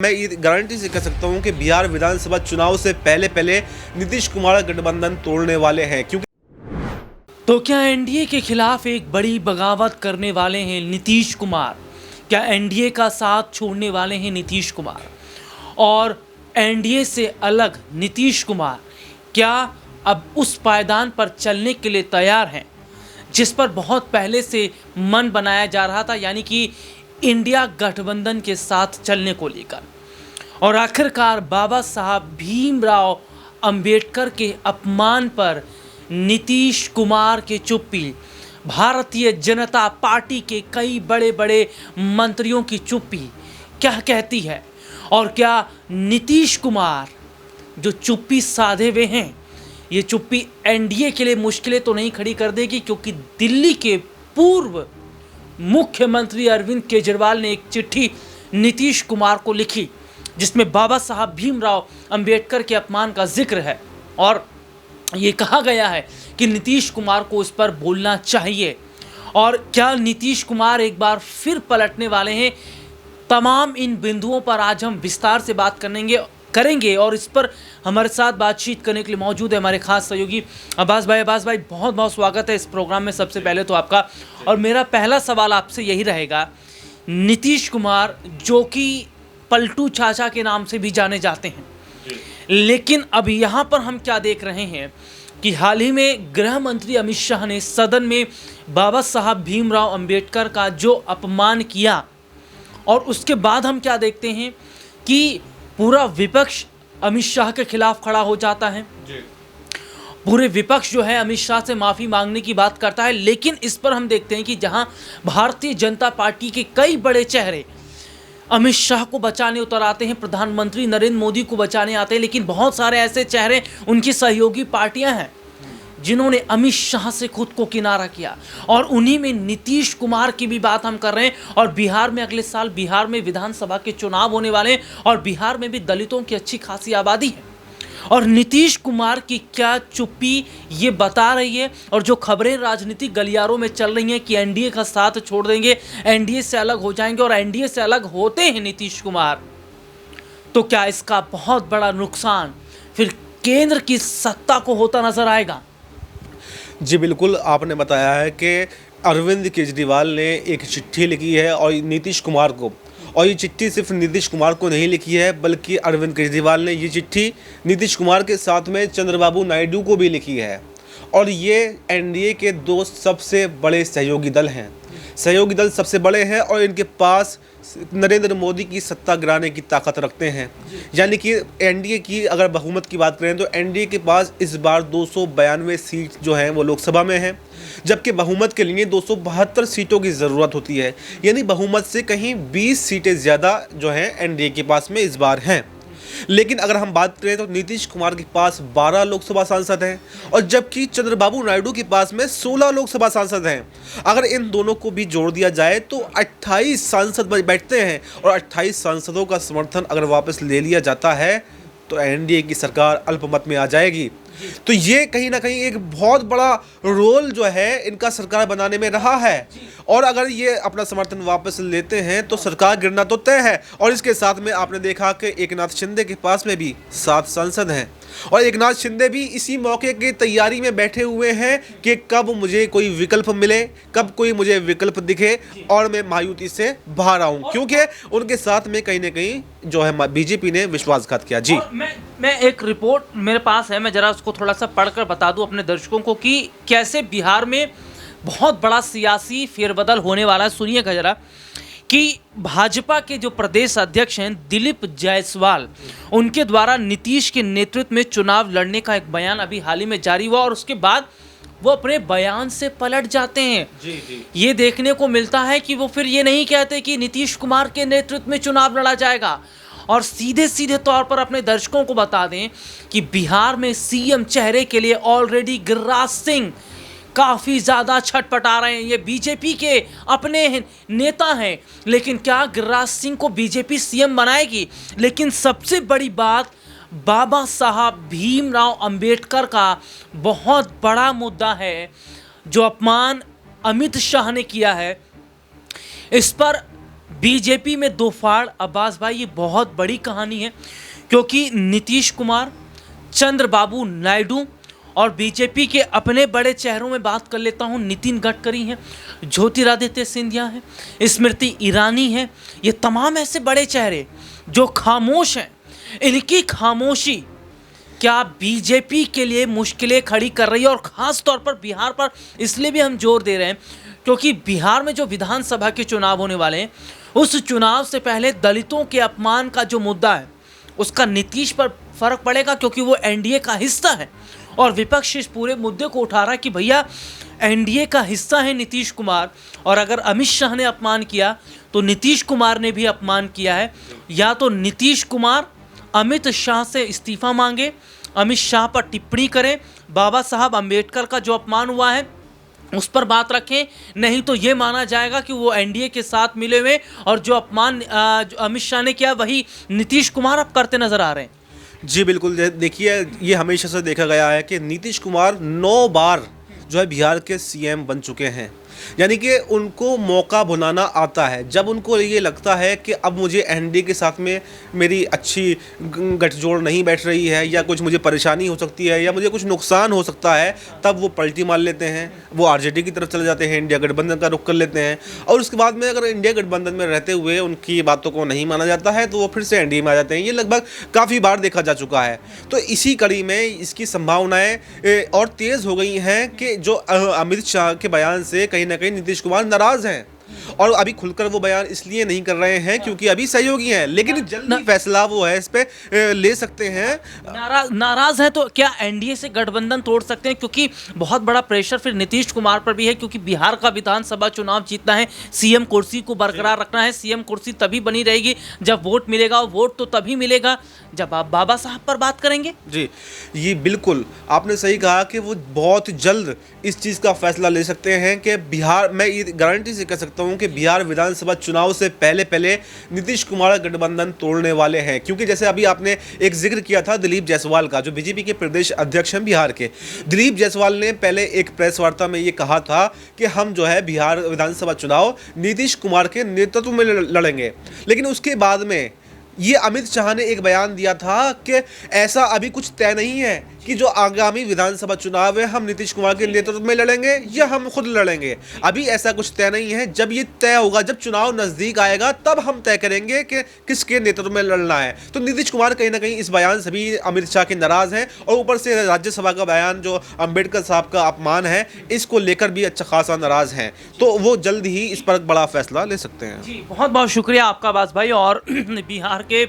मैं ये गारंटी से कह सकता हूं कि बिहार विधानसभा चुनाव से पहले पहले नीतीश कुमार गठबंधन तोड़ने वाले हैं, क्योंकि तो क्या एनडीए के खिलाफ एक बड़ी बगावत करने वाले हैं नीतीश कुमार? क्या एनडीए का साथ छोड़ने वाले हैं नीतीश कुमार? और एनडीए से अलग नीतीश कुमार क्या अब उस पायदान पर चलने के लिए तैयार हैं जिस पर बहुत पहले से मन बनाया जा रहा था, यानी कि इंडिया गठबंधन के साथ चलने को लेकर? और आखिरकार बाबा साहब भीमराव अंबेडकर के अपमान पर नीतीश कुमार की चुप्पी, भारतीय जनता पार्टी के कई बड़े बड़े मंत्रियों की चुप्पी क्या कहती है? और क्या नीतीश कुमार जो चुप्पी साधे हुए हैं, ये चुप्पी एनडीए के लिए मुश्किलें तो नहीं खड़ी कर देगी? क्योंकि दिल्ली के पूर्व मुख्यमंत्री अरविंद केजरीवाल ने एक चिट्ठी नीतीश कुमार को लिखी जिसमें बाबा साहब भीमराव अंबेडकर के अपमान का जिक्र है, और ये कहा गया है कि नीतीश कुमार को इस पर बोलना चाहिए। और क्या नीतीश कुमार एक बार फिर पलटने वाले हैं? तमाम इन बिंदुओं पर आज हम विस्तार से बात करेंगे और इस पर हमारे साथ बातचीत करने के लिए मौजूद है हमारे खास सहयोगी अब्बास भाई बहुत बहुत स्वागत है इस प्रोग्राम में सबसे पहले तो आपका। और मेरा पहला सवाल आपसे यही रहेगा, नीतीश कुमार जो कि पलटू चाचा के नाम से भी जाने जाते हैं, लेकिन अब यहाँ पर हम क्या देख रहे हैं कि हाल ही में गृह मंत्री अमित शाह ने सदन में बाबा साहब भीमराव अंबेडकर का जो अपमान किया, और उसके बाद हम क्या देखते हैं कि पूरा विपक्ष अमित शाह के खिलाफ खड़ा हो जाता है। पूरे विपक्ष जो है अमित शाह से माफ़ी मांगने की बात करता है, लेकिन इस पर हम देखते हैं कि जहां भारतीय जनता पार्टी के कई बड़े चेहरे अमित शाह को बचाने उतर आते हैं, प्रधानमंत्री नरेंद्र मोदी को बचाने आते हैं, लेकिन बहुत सारे ऐसे चेहरे उनकी सहयोगी पार्टियां हैं जिन्होंने अमित शाह से खुद को किनारा किया, और उन्हीं में नीतीश कुमार की भी बात हम कर रहे हैं। और बिहार में अगले साल बिहार में विधानसभा के चुनाव होने वाले हैं, और बिहार में भी दलितों की अच्छी खासी आबादी है, और नीतीश कुमार की क्या चुप्पी ये बता रही है। और जो खबरें राजनीतिक गलियारों में चल रही हैं कि एनडीए का साथ छोड़ देंगे, एनडीए से अलग हो जाएंगे, और एनडीए से अलग होते हैं नीतीश कुमार, तो क्या इसका बहुत बड़ा नुकसान फिर केंद्र की सत्ता को होता नजर आएगा? जी बिल्कुल, आपने बताया है कि अरविंद केजरीवाल ने एक चिट्ठी लिखी है और नीतीश कुमार को, और ये चिट्ठी सिर्फ नीतीश कुमार को नहीं लिखी है बल्कि अरविंद केजरीवाल ने ये चिट्ठी नीतीश कुमार के साथ में चंद्रबाबू नायडू को भी लिखी है। और ये एनडीए के दो सबसे बड़े सहयोगी दल हैं, सहयोगी दल सबसे बड़े हैं, और इनके पास नरेंद्र मोदी की सत्ता गिराने की ताकत रखते हैं। यानी कि एनडीए की अगर बहुमत की बात करें तो एनडीए के पास इस बार 292 सीट जो हैं वो लोकसभा में हैं, जबकि बहुमत के लिए 272 सीटों की ज़रूरत होती है। यानी बहुमत से कहीं 20 सीटें ज़्यादा जो हैं एनडीए के पास में इस बार हैं। लेकिन अगर हम बात करें तो नीतीश कुमार के पास 12 लोकसभा सांसद हैं, और जबकि चंद्रबाबू नायडू के पास में 16 लोकसभा सांसद हैं। अगर इन दोनों को भी जोड़ दिया जाए तो 28 सांसद बैठते हैं, और 28 सांसदों का समर्थन अगर वापस ले लिया जाता है तो एनडीए की सरकार अल्पमत में आ जाएगी। तो ये कहीं ना कहीं एक बहुत बड़ा रोल जो है इनका सरकार बनाने में रहा है, और अगर ये अपना समर्थन वापस लेते हैं तो सरकार गिरना तो तय है। और इसके साथ में आपने देखा कि एकनाथ शिंदे के पास में भी 7 सांसद हैं, और एकनाथ शिंदे भी इसी मौके की तैयारी में बैठे हुए हैं कि कब मुझे कोई विकल्प मिले, कब कोई मुझे विकल्प दिखे और मैं महायुति से बाहर आऊं, क्योंकि उनके साथ में कहीं ना कहीं जो है बीजेपी ने विश्वासघात किया। जी मैं एक रिपोर्ट मेरे पास है, मैं जरा उसको थोड़ा सा पढ़कर बता दूं अपने दर्शकों को कि कैसे बिहार में बहुत बड़ा सियासी फेरबदल होने वाला है। सुनिएगा जरा कि भाजपा के जो प्रदेश अध्यक्ष हैं दिलीप जायसवाल, उनके द्वारा नीतीश के नेतृत्व में चुनाव लड़ने का एक बयान अभी हाल ही में जारी हुआ, और उसके बाद वो अपने बयान से पलट जाते हैं। जी। ये देखने को मिलता है कि वो फिर ये नहीं कहते कि नीतीश कुमार के नेतृत्व में चुनाव लड़ा जाएगा, और सीधे सीधे तौर पर अपने दर्शकों को बता दें कि बिहार में सीएम चेहरे के लिए ऑलरेडी गिरिराज सिंह काफ़ी ज़्यादा छटपटा रहे हैं। ये बीजेपी के अपने नेता हैं, लेकिन क्या गिरिराज सिंह को बीजेपी सीएम बनाएगी? लेकिन सबसे बड़ी बात, बाबा साहब भीमराव अंबेडकर का बहुत बड़ा मुद्दा है, जो अपमान अमित शाह ने किया है, इस पर बीजेपी में दो फाड़। अब्बास भाई, ये बहुत बड़ी कहानी है, क्योंकि नीतीश कुमार, चंद्रबाबू नायडू और बीजेपी के अपने बड़े चेहरों में बात कर लेता हूँ, नितिन गडकरी हैं, ज्योतिरादित्य सिंधिया हैं, स्मृति ईरानी हैं। ये तमाम ऐसे बड़े चेहरे जो खामोश हैं, इनकी खामोशी क्या बीजेपी के लिए मुश्किलें खड़ी कर रही है। और ख़ास तौर पर बिहार पर इसलिए भी हम जोर दे रहे हैं क्योंकि बिहार में जो विधानसभा के चुनाव होने वाले हैं, उस चुनाव से पहले दलितों के अपमान का जो मुद्दा है उसका नीतीश पर फर्क पड़ेगा, क्योंकि वो एनडीए का हिस्सा है। और विपक्ष इस पूरे मुद्दे को उठा रहा है कि भैया एनडीए का हिस्सा है नीतीश कुमार, और अगर अमित शाह ने अपमान किया तो नीतीश कुमार ने भी अपमान किया है। या तो नीतीश कुमार अमित शाह से इस्तीफा मांगे, अमित शाह पर टिप्पणी करें, बाबा साहब अंबेडकर का जो अपमान हुआ है उस पर बात रखें, नहीं तो ये माना जाएगा कि वो एनडीए के साथ मिले हुए और जो अपमान जो अमित शाह ने किया वही नीतीश कुमार अब करते नजर आ रहे हैं। जी बिल्कुल, देखिए ये हमेशा से देखा गया है कि नीतीश कुमार 9 बार जो है बिहार के सीएम बन चुके हैं, यानी कि उनको मौका भुनाना आता है। जब उनको ये लगता है कि अब मुझे एनडीए के साथ में मेरी अच्छी गठजोड़ नहीं बैठ रही है, या कुछ मुझे परेशानी हो सकती है, या मुझे कुछ नुकसान हो सकता है, तब वो पलटी मार लेते हैं, वो आरजेडी की तरफ चले जाते हैं, इंडिया गठबंधन का रुख कर लेते हैं। और उसके बाद में अगर इंडिया गठबंधन में रहते हुए उनकी बातों को नहीं माना जाता है तो वो फिर से एनडीए में आ जाते हैं। ये लगभग काफ़ी बार देखा जा चुका है। तो इसी कड़ी में इसकी संभावनाएं और तेज़ हो गई हैं कि जो अमित शाह के बयान से कहीं ना कहीं नीतीश कुमार नाराज हैं, और अभी खुलकर वो बयान इसलिए नहीं कर रहे हैं क्योंकि अभी सहयोगी हैं, लेकिन जल्दी फैसला वो है इस पे ले सकते हैं। नाराज है तो क्या एनडीए से गठबंधन तोड़ सकते हैं? क्योंकि बहुत बड़ा प्रेशर फिर नीतीश कुमार पर भी है, क्योंकि बिहार का विधानसभा चुनाव जीतना है, सीएम कुर्सी को बरकरार रखना है। सीएम कुर्सी तभी बनी रहेगी जब वोट मिलेगा, और वोट तो तभी मिलेगा जब आप बाबा साहब पर बात करेंगे। जी, ये बिल्कुल आपने सही कहा कि वो बहुत जल्द इस चीज़ का फैसला ले सकते हैं कि बिहार, मैं ये गारंटी से कह सकता हूं कि बिहार विधानसभा चुनाव से पहले पहले नीतीश कुमार गठबंधन तोड़ने वाले हैं। क्योंकि जैसे अभी आपने एक जिक्र किया था दिलीप जायसवाल का, जो बीजेपी के प्रदेश अध्यक्ष हैं बिहार के। दिलीप जायसवाल ने पहले एक प्रेस वार्ता में ये कहा था कि हम जो है बिहार विधानसभा चुनाव नीतीश कुमार के नेतृत्व में लड़ेंगे, लेकिन उसके बाद में ये अमित शाह ने एक बयान दिया था कि ऐसा अभी कुछ तय नहीं है कि जो आगामी विधानसभा चुनाव है हम नीतीश कुमार के नेतृत्व में लड़ेंगे या हम खुद लड़ेंगे। अभी ऐसा कुछ तय नहीं है। जब ये तय होगा, जब चुनाव नज़दीक आएगा, तब हम तय करेंगे कि किसके नेतृत्व में लड़ना है। तो नीतीश कुमार कहीं ना कहीं इस बयान से भी अमित शाह के नाराज़ हैं, और ऊपर से राज्यसभा का बयान जो अंबेडकर साहब का अपमान है, इसको लेकर भी अच्छा खासा नाराज़ हैं। तो वो जल्द ही इस पर बड़ा फैसला ले सकते हैं। जी, बहुत बहुत शुक्रिया आपका अब्बास भाई। और बिहार के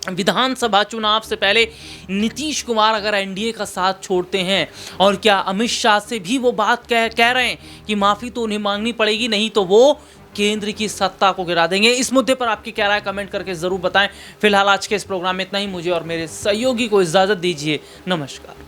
विधानसभा चुनाव से पहले नीतीश कुमार अगर एनडीए का साथ छोड़ते हैं, और क्या अमित शाह से भी वो बात कह रहे हैं कि माफ़ी तो उन्हें मांगनी पड़ेगी, नहीं तो वो केंद्र की सत्ता को गिरा देंगे। इस मुद्दे पर आपकी क्या राय, कमेंट करके ज़रूर बताएं। फिलहाल आज के इस प्रोग्राम में इतना ही। मुझे और मेरे सहयोगी को इजाज़त दीजिए। नमस्कार।